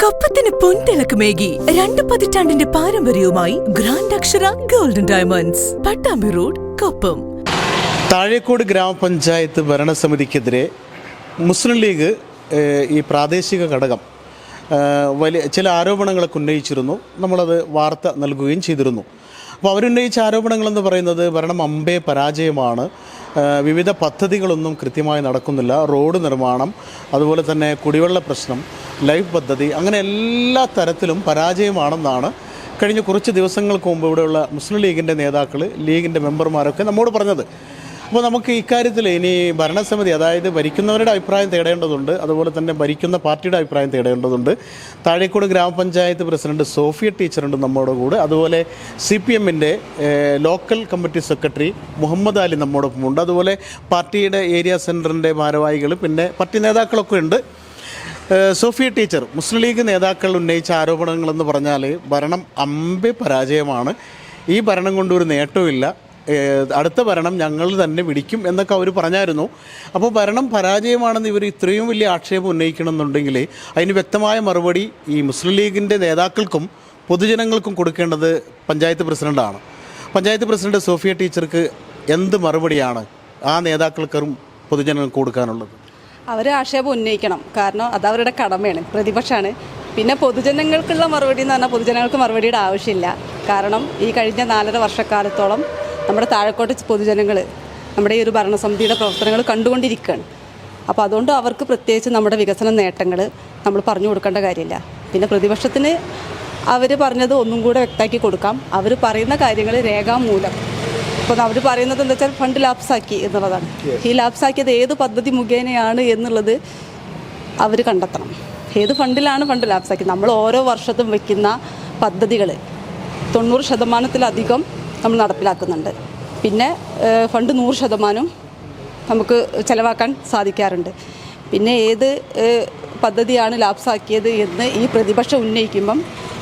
കൊപ്പത്തിന് പൊൻതിളക്കമേകി 2 പതിറ്റാണ്ടിന്റെ പാരമ്പര്യവുമായി ഗ്രാൻഡ് അക്ഷര golden diamonds, Pattambi road, Koppam. Thazhekode ഗ്രാമപഞ്ചായത്ത് ഭരണസമിതിക്കെതിരെ മുസ്ലിം ലീഗ് ഈ പ്രാദേശിക ഘടകം വലിയ ചില ആരോപണങ്ങളൊക്കെ ഉന്നയിച്ചിരുന്നു. നമ്മളത് വാർത്ത നൽകുകയും ചെയ്തിരുന്നു. അപ്പോൾ അവരുന്നയിച്ച ആരോപണങ്ങളെന്ന് പറയുന്നത് ഭരണം അമ്പേ പരാജയമാണ്, വിവിധ പദ്ധതികളൊന്നും കൃത്യമായി നടക്കുന്നില്ല, റോഡ് നിർമ്മാണം, അതുപോലെ തന്നെ കുടിവെള്ള പ്രശ്നം, ലൈഫ് പദ്ധതി, അങ്ങനെ എല്ലാ തരത്തിലും പരാജയമാണെന്നാണ് കഴിഞ്ഞ കുറച്ച് ദിവസങ്ങൾക്ക് മുമ്പ് ഇവിടെയുള്ള മുസ്ലിം ലീഗിൻ്റെ നേതാക്കൾ, ലീഗിൻ്റെ മെമ്പർമാരൊക്കെ നമ്മോട് പറഞ്ഞത്. അപ്പോൾ നമുക്ക് ഇക്കാര്യത്തിൽ ഇനി ഭരണസമിതി, അതായത് ഭരിക്കുന്നവരുടെ അഭിപ്രായം തേടേണ്ടതുണ്ട്, അതുപോലെ തന്നെ ഭരിക്കുന്ന പാർട്ടിയുടെ അഭിപ്രായം തേടേണ്ടതുണ്ട്. താഴേക്കോട് ഗ്രാമപഞ്ചായത്ത് പ്രസിഡന്റ് സോഫിയ ടീച്ചറുണ്ട് നമ്മോട് കൂടെ, അതുപോലെ CPM-ൻ്റെ local committee secretary Muhammad Ali നമ്മോടൊപ്പമുണ്ട്, അതുപോലെ പാർട്ടിയുടെ ഏരിയ സെൻറ്ററിൻ്റെ ഭാരവാഹികൾ, പിന്നെ പാർട്ടി നേതാക്കളൊക്കെ ഉണ്ട്. സോഫിയ ടീച്ചർ, മുസ്ലിം ലീഗ് നേതാക്കൾ ഉന്നയിച്ച ആരോപണങ്ങളെന്ന് പറഞ്ഞാൽ ഭരണം അമ്പേ പരാജയമാണ്, ഈ ഭരണം കൊണ്ടൊരു നേട്ടവുമില്ല, അടുത്ത ഭരണം ഞങ്ങൾ തന്നെ പിടിക്കും എന്നൊക്കെ അവർ പറഞ്ഞായിരുന്നു. അപ്പോൾ ഭരണം പരാജയമാണെന്ന് ഇവർ ഇത്രയും വലിയ ആക്ഷേപം ഉന്നയിക്കണമെന്നുണ്ടെങ്കിൽ അതിന് വ്യക്തമായ മറുപടി ഈ മുസ്ലിം ലീഗിൻ്റെ നേതാക്കൾക്കും പൊതുജനങ്ങൾക്കും കൊടുക്കേണ്ടത് പഞ്ചായത്ത് പ്രസിഡൻ്റാണ്. പഞ്ചായത്ത് പ്രസിഡന്റ് സോഫിയ ടീച്ചർക്ക് എന്ത് മറുപടിയാണ് ആ നേതാക്കൾക്കും പൊതുജനങ്ങൾക്ക് കൊടുക്കാനുള്ളത്? അവർ ആക്ഷേപം ഉന്നയിക്കണം, കാരണം അതവരുടെ കടമയാണ്, പ്രതിപക്ഷമാണ്. പിന്നെ പൊതുജനങ്ങൾക്കുള്ള മറുപടി എന്ന് പറഞ്ഞാൽ പൊതുജനങ്ങൾക്ക് മറുപടിയുടെ ആവശ്യമില്ല. കാരണം ഈ കഴിഞ്ഞ 4.5 വർഷക്കാലത്തോളം നമ്മുടെ താഴെക്കോട്ട് പൊതുജനങ്ങൾ നമ്മുടെ ഈ ഒരു ഭരണസമിതിയുടെ പ്രവർത്തനങ്ങൾ കണ്ടുകൊണ്ടിരിക്കുകയാണ്. അപ്പോൾ അതുകൊണ്ട് അവർക്ക് പ്രത്യേകിച്ച് നമ്മുടെ വികസന നേട്ടങ്ങൾ നമ്മൾ പറഞ്ഞു കൊടുക്കേണ്ട കാര്യമില്ല. പിന്നെ പ്രതിപക്ഷത്തിന് അവർ പറഞ്ഞത് ഒന്നും കൂടെ വ്യക്തമാക്കി കൊടുക്കാം. അവർ പറയുന്ന കാര്യങ്ങൾ രേഖാമൂലം, അപ്പോൾ അവർ പറയുന്നത് എന്താ വെച്ചാൽ ഫണ്ട് ലാപ്സാക്കി എന്നുള്ളതാണ്. ഈ ലാപ്സാക്കിയത് ഏത് പദ്ധതി മുഖേനയാണ് എന്നുള്ളത് അവർ കണ്ടെത്തണം. ഏത് ഫണ്ടിലാണ് ഫണ്ട് ലാപ്സാക്കി? നമ്മൾ ഓരോ വർഷത്തും വയ്ക്കുന്ന പദ്ധതികൾ 90% നമ്മൾ നടപ്പിലാക്കുന്നുണ്ട്. പിന്നെ ഫണ്ട് 100% നമുക്ക് ചിലവാക്കാൻ സാധിക്കാറുണ്ട്. പിന്നെ ഏത് പദ്ധതിയാണ് ലാപ്സാക്കിയത് എന്ന് ഈ പ്രതിപക്ഷം ഉന്നയിക്കുമ്പം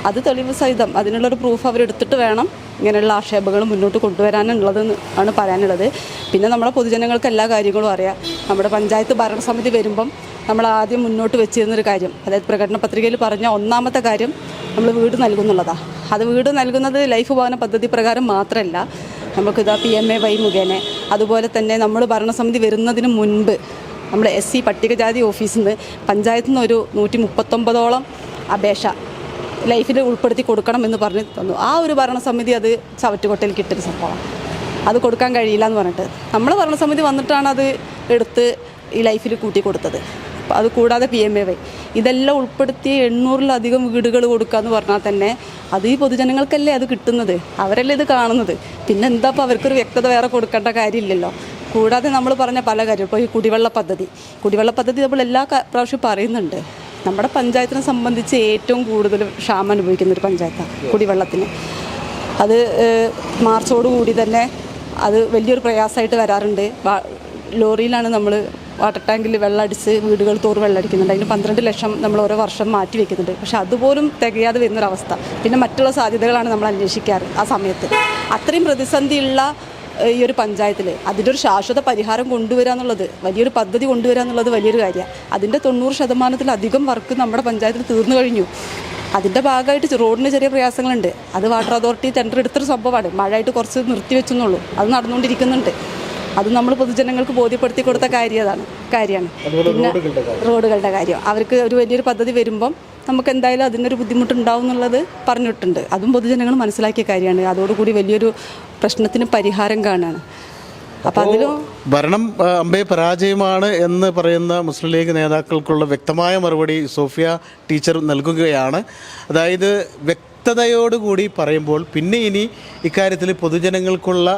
അത് തെളിവ് സഹിതം അതിനുള്ളൊരു പ്രൂഫ് അവരെടുത്തിട്ട് വേണം ഇങ്ങനെയുള്ള ആക്ഷേപങ്ങൾ മുന്നോട്ട് കൊണ്ടുവരാനുള്ളതെന്ന് ആണ് പറയാനുള്ളത്. പിന്നെ നമ്മുടെ പൊതുജനങ്ങൾക്ക് എല്ലാ കാര്യങ്ങളും അറിയാം. നമ്മുടെ പഞ്ചായത്ത് ഭരണസമിതി വരുമ്പം നമ്മൾ ആദ്യം മുന്നോട്ട് വെച്ചിരുന്നൊരു കാര്യം, അതായത് പ്രകടന പത്രികയിൽ പറഞ്ഞ ഒന്നാമത്തെ കാര്യം നമ്മൾ വീട് നൽകുന്നുള്ളതാണ്. അത് വീട് നൽകുന്നത് ലൈഫ് ഭവന പദ്ധതി പ്രകാരം മാത്രമല്ല, നമുക്കിതാ PMAY മുഖേന, അതുപോലെ തന്നെ നമ്മൾ ഭരണസമിതി വരുന്നതിന് മുൻപ് നമ്മൾ SC പട്ടികജാതി ഓഫീസിൽ നിന്ന് പഞ്ചായത്തിൽ നിന്ന് ഒരു 139ഓളം അപേക്ഷ ലൈഫിൽ ഉൾപ്പെടുത്തി കൊടുക്കണം എന്ന് പറഞ്ഞ് തന്നു. ആ ഒരു ഭരണസമിതി അത് ചവറ്റുകൊട്ടയിൽ കിട്ടൊരു സംഭവമാണ്. അത് കൊടുക്കാൻ കഴിയില്ല എന്ന് പറഞ്ഞിട്ട് നമ്മൾ ഭരണസമിതി വന്നിട്ടാണ് അത് എടുത്ത് ഈ ലൈഫിൽ കൂട്ടി കൊടുത്തത്. അത് കൂടാതെ PMAY ഇതെല്ലാം ഉൾപ്പെടുത്തി 800-ലധികം വീടുകൾ കൊടുക്കുക എന്ന് പറഞ്ഞാൽ തന്നെ അത് ഈ പൊതുജനങ്ങൾക്കല്ലേ അത് കിട്ടുന്നത്, അവരല്ലേ ഇത് കാണുന്നത്. പിന്നെ എന്താ ഇപ്പോൾ അവർക്കൊരു വ്യക്തത വേറെ കൊടുക്കേണ്ട കാര്യമില്ലല്ലോ. കൂടാതെ നമ്മൾ പറഞ്ഞ പല കാര്യം, ഇപ്പോൾ ഈ കുടിവെള്ള പദ്ധതി നമ്മൾ എല്ലാ പ്രാവശ്യവും പറയുന്നുണ്ട്. നമ്മുടെ പഞ്ചായത്തിനെ സംബന്ധിച്ച് ഏറ്റവും കൂടുതൽ ക്ഷാമം അനുഭവിക്കുന്നൊരു പഞ്ചായത്താണ് കുടിവെള്ളത്തിന്. അത് മാർച്ചോടുകൂടി തന്നെ അത് വലിയൊരു പ്രയാസമായിട്ട് വരാറുണ്ട്. ലോറിയിലാണ് നമ്മൾ വാട്ടർ ടാങ്കിൽ വെള്ളം അടിച്ച് വീടുകൾ തോറും വെള്ളം അടിക്കുന്നുണ്ട്. അതിന് 12 ലക്ഷം നമ്മൾ ഓരോ വർഷം മാറ്റി വയ്ക്കുന്നുണ്ട്. പക്ഷെ അതുപോലും തികയാതെ വരുന്നൊരവസ്ഥ. പിന്നെ മറ്റുള്ള സാധ്യതകളാണ് നമ്മൾ അന്വേഷിക്കാറ്. ആ സമയത്ത് അത്രയും പ്രതിസന്ധിയുള്ള ഈ ഒരു പഞ്ചായത്തിൽ അതിൻ്റെ ഒരു ശാശ്വത പരിഹാരം കൊണ്ടുവരിക എന്നുള്ളത്, വലിയൊരു പദ്ധതി കൊണ്ടുവരിക എന്നുള്ളത് വലിയൊരു കാര്യമാണ്. അതിൻ്റെ 90%-ലധികം വർക്ക് നമ്മുടെ പഞ്ചായത്തിൽ തീർന്നു കഴിഞ്ഞു. അതിൻ്റെ ഭാഗമായിട്ട് റോഡിന് ചെറിയ പ്രയാസങ്ങളുണ്ട്. അത് വാട്ടർ അതോറിറ്റി ടെൻഡർ എടുത്തൊരു സംഭവമാണ്. മഴയായിട്ട് കുറച്ച് നിർത്തി വെച്ചെന്നുള്ളൂ, അത് നടന്നുകൊണ്ടിരിക്കുന്നുണ്ട്. അത് നമ്മൾ പൊതുജനങ്ങൾക്ക് ബോധ്യപ്പെടുത്തി കൊടുത്ത കാര്യമാണ്. പിന്നെ റോഡുകളുടെ കാര്യം, അവർക്ക് ഒരു വലിയൊരു പദ്ധതി വരുമ്പം നമുക്ക് എന്തായാലും അതിനൊരു ബുദ്ധിമുട്ടുണ്ടാവും എന്നുള്ളത് പറഞ്ഞിട്ടുണ്ട്. അതും പൊതുജനങ്ങൾ മനസ്സിലാക്കിയ കാര്യമാണ്. അതോടുകൂടി വലിയൊരു പ്രശ്നത്തിന് പരിഹാരം കാണുകയാണ്. അപ്പോൾ അതിലും ഭരണം അമ്പേ പരാജയമാണ് എന്ന് പറയുന്ന മുസ്ലിം ലീഗ് നേതാക്കൾക്കുള്ള വ്യക്തമായ മറുപടി സോഫിയ ടീച്ചർ നൽകുകയാണ്. അതായത് വ്യക്തതയോടുകൂടി പറയുമ്പോൾ പിന്നെ ഇനി ഇക്കാര്യത്തിൽ പൊതുജനങ്ങൾക്കുള്ള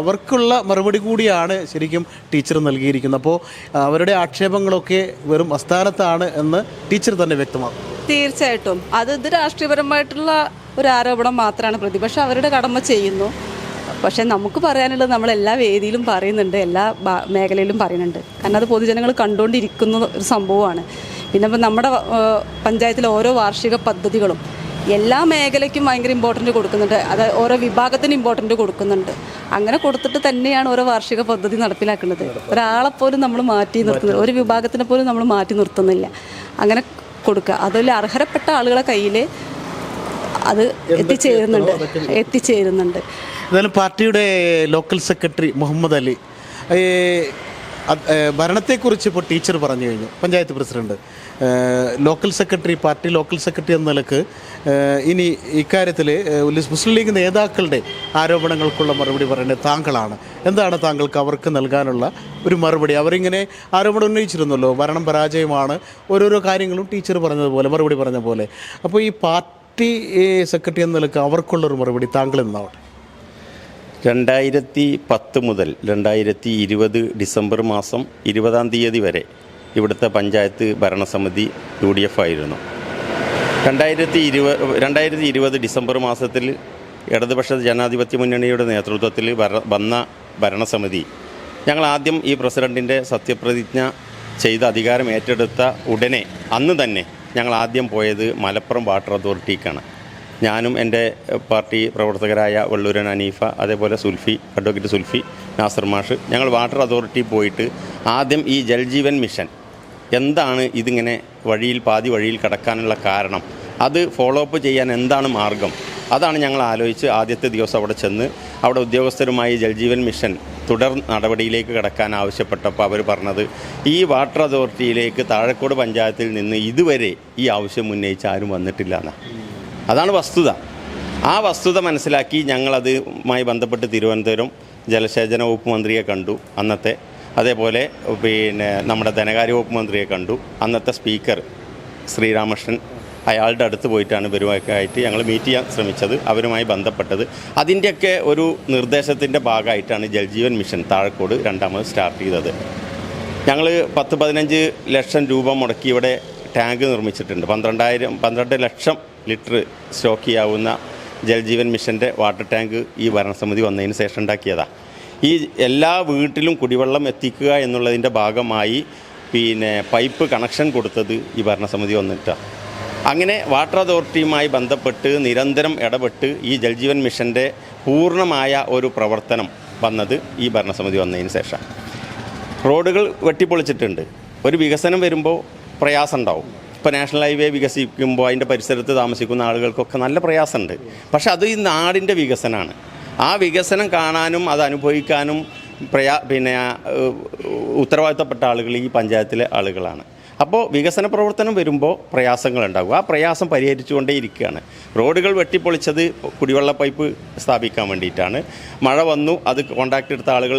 അവർക്കുള്ള മറുപടി കൂടിയാണ് ശരിക്കും ടീച്ചർ നൽകിയിരിക്കുന്നത്. അപ്പോൾ അവരുടെ ആക്ഷേപങ്ങളൊക്കെ വെറും അസ്ഥാനത്താണ് എന്ന് ടീച്ചർ തന്നെ വ്യക്തമാക്കും. തീർച്ചയായിട്ടും ഇത് രാഷ്ട്രീയപരമായിട്ടുള്ള ഒരു ആരോപണം മാത്രമാണ്. പ്രതിപക്ഷം അവരുടെ കടമ ചെയ്യുന്നു. പക്ഷേ നമുക്ക് പറയാനുള്ളത് നമ്മൾ എല്ലാ വേദിയിലും പറയുന്നുണ്ട്, എല്ലാ മേഖലയിലും പറയുന്നുണ്ട്. കാരണം അത് പൊതുജനങ്ങൾ കണ്ടുകൊണ്ടിരിക്കുന്ന ഒരു സംഭവമാണ്. പിന്നെ ഇപ്പം നമ്മുടെ പഞ്ചായത്തിലെ ഓരോ വാർഷിക പദ്ധതികളും എല്ലാ മേഖലയ്ക്കും ഭയങ്കര ഇമ്പോർട്ടൻ്റ് കൊടുക്കുന്നുണ്ട്. അത് ഓരോ വിഭാഗത്തിന് ഇമ്പോർട്ടൻ്റ് കൊടുക്കുന്നുണ്ട്. അങ്ങനെ കൊടുത്തിട്ട് തന്നെയാണ് ഓരോ വാർഷിക പദ്ധതി നടപ്പിലാക്കുന്നത്. ഒരാളെപ്പോലും നമ്മൾ മാറ്റി നിർത്തുന്നില്ല, ഒരു വിഭാഗത്തിനെ പോലും നമ്മൾ മാറ്റി നിർത്തുന്നില്ല. അങ്ങനെ കൊടുക്കുക. അതിൽ അർഹരപ്പെട്ട ആളുകളെ കയ്യിൽ അത് എത്തിച്ചേരുന്നുണ്ട്. എന്നാലും പാർട്ടിയുടെ ലോക്കൽ സെക്രട്ടറി മുഹമ്മദ് അലി ഭരണത്തെക്കുറിച്ച് ഇപ്പോൾ ടീച്ചർ പറഞ്ഞു കഴിഞ്ഞു. Panchayat president party local secretary എന്ന നിലക്ക് ഇനി ഇക്കാര്യത്തിൽ മുസ്ലിം ലീഗ് നേതാക്കളുടെ ആരോപണങ്ങൾക്കുള്ള മറുപടി പറയേണ്ടത് താങ്കളാണ്. എന്താണ് താങ്കൾക്ക് അവർക്ക് നൽകാനുള്ള ഒരു മറുപടി? അവരിങ്ങനെ ആരോപണം ഉന്നയിച്ചിരുന്നല്ലോ, ഭരണം പരാജയമാണ്, ഓരോരോ കാര്യങ്ങളും ടീച്ചർ പറഞ്ഞതുപോലെ മറുപടി പറഞ്ഞ പോലെ. അപ്പോൾ ഈ പാർട്ടി സെക്രട്ടറി എന്ന നിലക്ക് അവർക്കുള്ളൊരു മറുപടി താങ്കൾ എന്നാവട്ടെ. 2010 മുതൽ 2020 ഡിസംബർ മാസം 20 വരെ ഇവിടുത്തെ പഞ്ചായത്ത് ഭരണസമിതി UDF ആയിരുന്നു. 2020 ഡിസംബർ മാസത്തിൽ ഇടതുപക്ഷ ജനാധിപത്യ മുന്നണിയുടെ നേതൃത്വത്തിൽ വന്ന ഭരണസമിതി ഞങ്ങൾ ആദ്യം ഈ പ്രസിഡൻറ്റിൻ്റെ സത്യപ്രതിജ്ഞ ചെയ്ത് അധികാരം ഏറ്റെടുത്ത ഉടനെ അന്ന് തന്നെ ഞങ്ങൾ ആദ്യം പോയത് മലപ്പുറം വാട്ടർ അതോറിറ്റിക്കാണ്. ഞാനും എൻ്റെ പാർട്ടി പ്രവർത്തകരായ വള്ളൂരൻ അനീഫ, അതേപോലെ അഡ്വക്കേറ്റ് സുൽഫി, നാസർ മാഷ്, ഞങ്ങൾ വാട്ടർ അതോറിറ്റി പോയിട്ട് ആദ്യം ഈ ജൽജീവൻ മിഷൻ എന്താണ്, ഇതിങ്ങനെ പാതി വഴിയിൽ കടക്കാനുള്ള കാരണം, അത് ഫോളോ അപ്പ് ചെയ്യാൻ എന്താണ് മാർഗം, അതാണ് ഞങ്ങൾ ആലോചിച്ച് ആദ്യത്തെ ദിവസം അവിടെ ചെന്ന് അവിടെ ഉദ്യോഗസ്ഥരുമായി ജൽജീവൻ മിഷൻ തുടർ നടപടിയിലേക്ക് കടക്കാൻ ആവശ്യപ്പെട്ടപ്പോൾ അവർ പറഞ്ഞത് ഈ വാട്ടർ അതോറിറ്റിയിലേക്ക് താഴക്കോട് പഞ്ചായത്തിൽ നിന്ന് ഇതുവരെ ഈ ആവശ്യം ഉന്നയിച്ച് ആരും വന്നിട്ടില്ല എന്നാണ്. അതാണ് വസ്തുത. ആ വസ്തുത മനസ്സിലാക്കി ഞങ്ങളതുമായി ബന്ധപ്പെട്ട് തിരുവനന്തപുരം ജലസേചന വകുപ്പ് മന്ത്രിയെ കണ്ടു അന്നത്തെ, അതേപോലെ നമ്മുടെ ധനകാര്യ വകുപ്പ് മന്ത്രിയെ കണ്ടു. അന്നത്തെ സ്പീക്കർ ശ്രീരാമകൃഷ്ണൻ, അയാളുടെ അടുത്ത് പോയിട്ടാണ് ഇവരുമായിട്ട് ഞങ്ങൾ മീറ്റ് ചെയ്യാൻ ശ്രമിച്ചത്, അവരുമായി ബന്ധപ്പെട്ടത്. അതിൻ്റെയൊക്കെ ഒരു നിർദ്ദേശത്തിൻ്റെ ഭാഗമായിട്ടാണ് ജൽജീവൻ മിഷൻ താഴക്കോട് രണ്ടാമത് സ്റ്റാർട്ട് ചെയ്തത്. ഞങ്ങൾ 10-15 ലക്ഷം രൂപ മുടക്കി ഇവിടെ ടാങ്ക് നിർമ്മിച്ചിട്ടുണ്ട്. 12 ലക്ഷം ലിറ്റർ സ്റ്റോക്ക് ചെയ്യാവുന്ന ജൽജീവൻ മിഷൻ്റെ വാട്ടർ ടാങ്ക് ഈ ഭരണസമിതി വന്നതിന് ശേഷം ഉണ്ടാക്കിയതാണ്. ഈ എല്ലാ വീട്ടിലും കുടിവെള്ളം എത്തിക്കുക എന്നുള്ളതിൻ്റെ ഭാഗമായി പൈപ്പ് കണക്ഷൻ കൊടുത്തത് ഈ ഭരണസമിതി വന്നിട്ടാണ്. അങ്ങനെ വാട്ടർ അതോറിറ്റിയുമായി ബന്ധപ്പെട്ട് നിരന്തരം ഇടപെട്ട് ഈ ജൽജീവൻ മിഷൻ്റെ പൂർണ്ണമായ ഒരു പ്രവർത്തനം വന്നത് ഈ ഭരണസമിതി വന്നതിന് ശേഷം. റോഡുകൾ വെട്ടിപ്പൊളിച്ചിട്ടുണ്ട്. ഒരു വികസനം വരുമ്പോൾ പ്രയാസം ഉണ്ടാവും. ഇപ്പോൾ നാഷണൽ ഹൈവേ വികസിക്കുമ്പോൾ അതിൻ്റെ പരിസരത്ത് താമസിക്കുന്ന ആളുകൾക്കൊക്കെ നല്ല പ്രയാസമുണ്ട്. പക്ഷെ അത് ഈ നാടിൻ്റെ വികസനമാണ്. ആ വികസനം കാണാനും അത് അനുഭവിക്കാനും ഉത്തരവാദിത്തപ്പെട്ട ആളുകൾ ഈ പഞ്ചായത്തിലെ ആളുകളാണ്. അപ്പോൾ വികസന പ്രവർത്തനം വരുമ്പോൾ പ്രയാസങ്ങളുണ്ടാകും. ആ പ്രയാസം പരിഹരിച്ചുകൊണ്ടേയിരിക്കുകയാണ്. റോഡുകൾ വെട്ടിപ്പൊളിച്ചത് കുടിവെള്ള പൈപ്പ് സ്ഥാപിക്കാൻ വേണ്ടിയിട്ടാണ്. മഴ വന്നു, അത് കോൺട്രാക്ട് എടുത്ത ആളുകൾ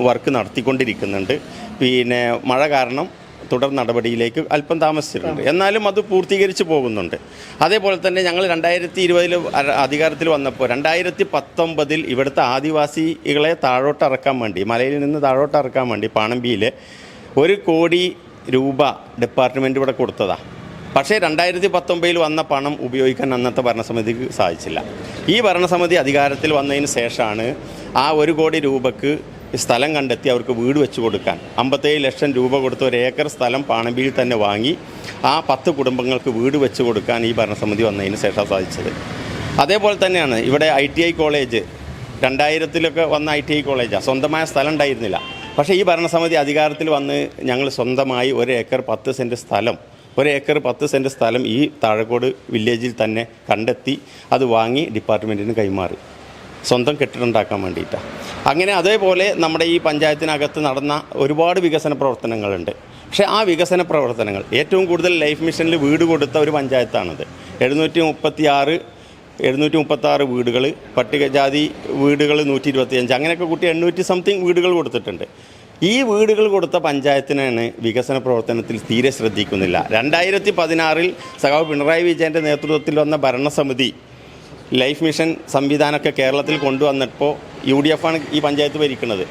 വർക്ക് നടത്തിക്കൊണ്ടിരിക്കുന്നുണ്ട്. മഴ കാരണം തുടർ നടപടിയിലേക്ക് അല്പം താമസിച്ചിട്ടുണ്ട്. എന്നാലും അത് പൂർത്തീകരിച്ച് പോകുന്നുണ്ട്. അതേപോലെ തന്നെ ഞങ്ങൾ 2020 അധികാരത്തിൽ വന്നപ്പോൾ 2019 ഇവിടുത്തെ ആദിവാസികളെ താഴോട്ടിറക്കാൻ വേണ്ടി, മലയിൽ നിന്ന് താഴോട്ടിറക്കാൻ വേണ്ടി പാണമ്പിയിൽ 1 കോടി രൂപ ഡിപ്പാർട്ട്മെൻറ്റ് ഇവിടെ കൊടുത്തതാണ്. പക്ഷേ 2019 വന്ന പണം ഉപയോഗിക്കാൻ അന്നത്തെ ഭരണസമിതിക്ക് സാധിച്ചില്ല. ഈ ഭരണസമിതി അധികാരത്തിൽ വന്നതിന് ശേഷമാണ് ആ 1 കോടി രൂപക്ക് സ്ഥലം കണ്ടെത്തി അവർക്ക് വീട് വെച്ച് കൊടുക്കാൻ 57 ലക്ഷം രൂപ കൊടുത്ത് 1 ഏക്കർ സ്ഥലം പാണമ്പിയിൽ തന്നെ വാങ്ങി ആ 10 കുടുംബങ്ങൾക്ക് വീട് വെച്ച് കൊടുക്കാൻ ഈ ഭരണസമിതി വന്നതിന് ശേഷം സാധിച്ചത്. അതേപോലെ തന്നെയാണ് ഇവിടെ ITI കോളേജ് 2000 വന്ന ITI കോളേജാണ്. സ്വന്തമായ സ്ഥലം ഉണ്ടായിരുന്നില്ല. പക്ഷേ ഈ ഭരണസമിതി അധികാരത്തിൽ വന്ന് ഞങ്ങൾ സ്വന്തമായി 1 ഏക്കർ 10 സെൻറ്റ് സ്ഥലം 1 ഏക്കർ 10 സെൻറ്റ് സ്ഥലം ഈ താഴക്കോട് വില്ലേജിൽ തന്നെ കണ്ടെത്തി അത് വാങ്ങി ഡിപ്പാർട്ട്മെൻറ്റിന് കൈമാറി, സ്വന്തം കെട്ടിടമുണ്ടാക്കാൻ വേണ്ടിയിട്ടാണ്. അങ്ങനെ അതേപോലെ നമ്മുടെ ഈ പഞ്ചായത്തിനകത്ത് നടന്ന ഒരുപാട് വികസന പ്രവർത്തനങ്ങളുണ്ട്. പക്ഷേ ആ വികസന പ്രവർത്തനങ്ങൾ ഏറ്റവും കൂടുതൽ ലൈഫ് മിഷനിൽ വീട് കൊടുത്ത ഒരു പഞ്ചായത്താണിത്. 736 വീടുകൾ, പട്ടികജാതി വീടുകൾ 125, അങ്ങനെയൊക്കെ കൂട്ടി 800 സംതിങ് വീടുകൾ കൊടുത്തിട്ടുണ്ട്. ഈ വീടുകൾ കൊടുത്ത പഞ്ചായത്തിനാണ് വികസന പ്രവർത്തനത്തിൽ തീരെ ശ്രദ്ധിക്കുന്നില്ല. 2016 സഖാവ് പിണറായി വിജയൻ്റെ നേതൃത്വത്തിൽ വന്ന ഭരണസമിതി ലൈഫ് മിഷൻ സംവിധാനമൊക്കെ കേരളത്തിൽ കൊണ്ടുവന്നപ്പോൾ UDF ആണ് ഈ പഞ്ചായത്ത് ഭരിക്കുന്നത്.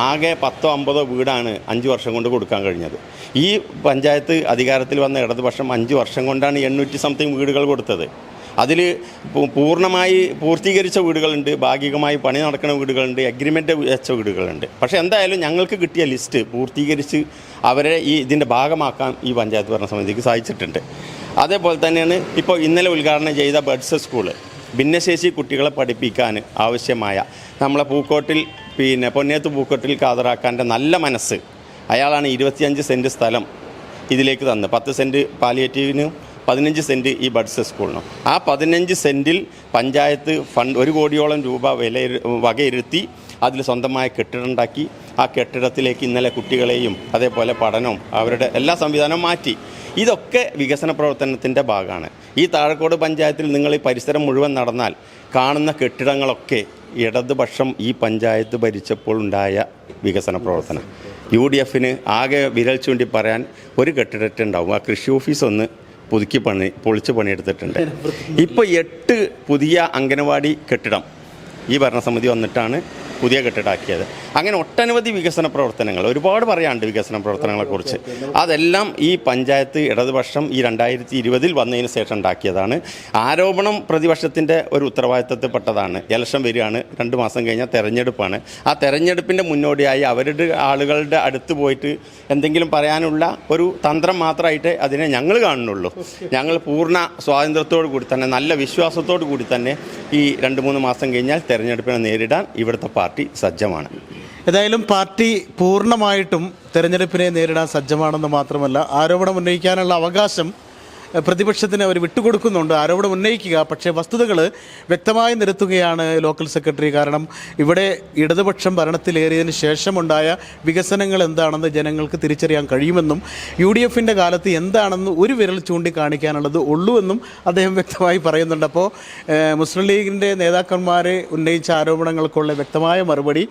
ആകെ 10-50 വീടാണ് 5 വർഷം കൊണ്ട് കൊടുക്കാൻ കഴിഞ്ഞത്. ഈ പഞ്ചായത്ത് അധികാരത്തിൽ വന്ന ഇടതുപക്ഷം 5 വർഷം കൊണ്ടാണ് 800 സംതിങ് വീടുകൾ കൊടുത്തത്. അതിൽ പൂർണ്ണമായി പൂർത്തീകരിച്ച വീടുകളുണ്ട്, ഭാഗികമായി പണി നടക്കുന്ന വീടുകളുണ്ട്, അഗ്രിമെൻ്റ് വെച്ച വീടുകളുണ്ട്. പക്ഷേ എന്തായാലും ഞങ്ങൾക്ക് കിട്ടിയ ലിസ്റ്റ് പൂർത്തീകരിച്ച് അവരെ ഇതിൻ്റെ ഭാഗമാക്കാൻ ഈ പഞ്ചായത്ത് ഭരണസമിതിക്ക് സാധിച്ചിട്ടുണ്ട്. അതേപോലെ തന്നെയാണ് ഇപ്പോൾ ഇന്നലെ ഉദ്ഘാടനം ചെയ്ത ബഡ്സ് സ്കൂള്. ഭിന്നശേഷി കുട്ടികളെ പഠിപ്പിക്കാൻ ആവശ്യമായ നമ്മളെ പൂക്കോട്ടിൽ പൊന്നേത്ത് പൂക്കോട്ടിൽ ഖാദറാക്കാൻ്റെ നല്ല മനസ്സ്, അയാളാണ് 25 സെൻറ്റ് സ്ഥലം ഇതിലേക്ക് തന്ന് 10 സെൻറ്റ് പാലിയേറ്റീവിനും 15 സെൻറ്റ് ഈ ബഡ്സ് സ്കൂളിനും. ആ 15 സെൻറ്റിൽ പഞ്ചായത്ത് ഫണ്ട് 1 കോടിയോളം രൂപ വകയിരുത്തി അതിൽ സ്വന്തമായ കെട്ടിടം ഉണ്ടാക്കി. ആ കെട്ടിടത്തിലേക്ക് ഇന്നലെ കുട്ടികളെയും അതേപോലെ പഠനവും അവരുടെ എല്ലാ സംവിധാനവും മാറ്റി. ഇതൊക്കെ വികസന പ്രവർത്തനത്തിൻ്റെ ഭാഗമാണ്. ഈ താഴക്കോട് പഞ്ചായത്തിൽ നിങ്ങൾ ഈ പരിസരം മുഴുവൻ നടന്നാൽ കാണുന്ന കെട്ടിടങ്ങളൊക്കെ ഇടതുപക്ഷം ഈ പഞ്ചായത്ത് ഭരിച്ചപ്പോൾ ഉണ്ടായ വികസന പ്രവർത്തനം. UDFന് ആകെ വിരൽ ചൂണ്ടി പറയാൻ ഒരു കെട്ടിടത്തുണ്ടാവും. ആ കൃഷി ഓഫീസ് ഒന്ന് പൊളിച്ച് പണിയെടുത്തിട്ടുണ്ട്. ഇപ്പോൾ 8 പുതിയ അംഗനവാടി കെട്ടിടം ഈ ഭരണസമിതി വന്നിട്ടാണ് പുതിയ കെട്ടിടമാക്കിയത്. അങ്ങനെ ഒട്ടനവധി വികസന പ്രവർത്തനങ്ങൾ ഒരുപാട് പറയാനുണ്ട് വികസന പ്രവർത്തനങ്ങളെക്കുറിച്ച്. അതെല്ലാം ഈ പഞ്ചായത്ത് ഇടതുപക്ഷം ഈ 2020 വന്നതിന് ശേഷം ഉണ്ടാക്കിയതാണ്. ആരോപണം പ്രതിപക്ഷത്തിൻ്റെ ഒരു ഉത്തരവാദിത്തത്തിൽപ്പെട്ടതാണ്. ഇലക്ഷൻ വരികയാണ്, 2 മാസം കഴിഞ്ഞാൽ തെരഞ്ഞെടുപ്പാണ്. ആ തെരഞ്ഞെടുപ്പിൻ്റെ മുന്നോടിയായി അവരുടെ ആളുകളുടെ അടുത്ത് പോയിട്ട് എന്തെങ്കിലും പറയാനുള്ള ഒരു തന്ത്രം മാത്രമായിട്ട് അതിനെ ഞങ്ങൾ കാണുന്നുള്ളൂ. ഞങ്ങൾ പൂർണ്ണ സ്വാതന്ത്ര്യത്തോടു കൂടി തന്നെ നല്ല വിശ്വാസത്തോടു കൂടി തന്നെ ഈ 2-3 മാസം കഴിഞ്ഞാൽ തെരഞ്ഞെടുപ്പിനെ നേരിടാൻ ഇവിടുത്തെ പാർട്ടി സജ്ജമാണ്. ഏതായാലും പാർട്ടി പൂർണ്ണമായിട്ടും തെരഞ്ഞെടുപ്പിനെ നേരിടാൻ സജ്ജമാണെന്ന് മാത്രമല്ല, ആരോപണം ഉന്നയിക്കാനുള്ള അവകാശം പ്രതിപക്ഷത്തിന് അവർ വിട്ടുകൊടുക്കുന്നുണ്ട്. ആരോപണം ഉന്നയിക്കുക, പക്ഷേ വസ്തുതകൾ വ്യക്തമായി നിരത്തുകയാണ് ലോക്കൽ സെക്രട്ടറി. കാരണം ഇവിടെ ഇടതുപക്ഷം ഭരണത്തിലേറിയതിന് ശേഷമുണ്ടായ വികസനങ്ങൾ എന്താണെന്ന് ജനങ്ങൾക്ക് തിരിച്ചറിയാൻ കഴിയുമെന്നും UDFൻ്റെ കാലത്ത് എന്താണെന്ന് ഒരു വിരൽ ചൂണ്ടിക്കാണിക്കാനുള്ളത് ഉള്ളൂവെന്നും അദ്ദേഹം വ്യക്തമായി പറയുന്നുണ്ട്. അപ്പോൾ മുസ്ലിം ലീഗിൻ്റെ നേതാക്കന്മാരെ ഉന്നയിച്ച ആരോപണങ്ങൾക്കുള്ള വ്യക്തമായ മറുപടി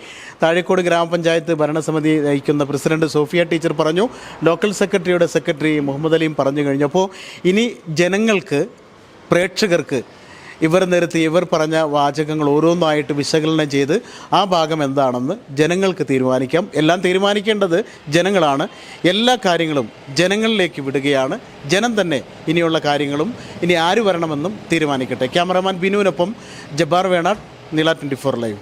താഴേക്കോട് ഗ്രാമപഞ്ചായത്ത് ഭരണസമിതി നയിക്കുന്ന പ്രസിഡന്റ് സോഫിയ ടീച്ചർ പറഞ്ഞു. ലോക്കൽ സെക്രട്ടറിയുടെ സെക്രട്ടറി മുഹമ്മദ് അലിയും പറഞ്ഞു കഴിഞ്ഞു. അപ്പോൾ ഇനി ജനങ്ങൾക്ക്, പ്രേക്ഷകർക്ക് ഇവർ പറഞ്ഞ വാചകങ്ങൾ ഓരോന്നായിട്ട് വിശകലനം ചെയ്ത് ആ ഭാഗം എന്താണെന്ന് ജനങ്ങൾക്ക് തീരുമാനിക്കാം. എല്ലാം തീരുമാനിക്കേണ്ടത് ജനങ്ങളാണ്. എല്ലാ കാര്യങ്ങളും ജനങ്ങളിലേക്ക് വിടുകയാണ്. ജനം തന്നെ ഇനിയുള്ള കാര്യങ്ങളും ഇനി ആര് വരണമെന്നും തീരുമാനിക്കട്ടെ. ക്യാമറാമാൻ ബിനുവിനൊപ്പം ജബ്ബാർ വേണാട്, നീല 24 ലൈവ്.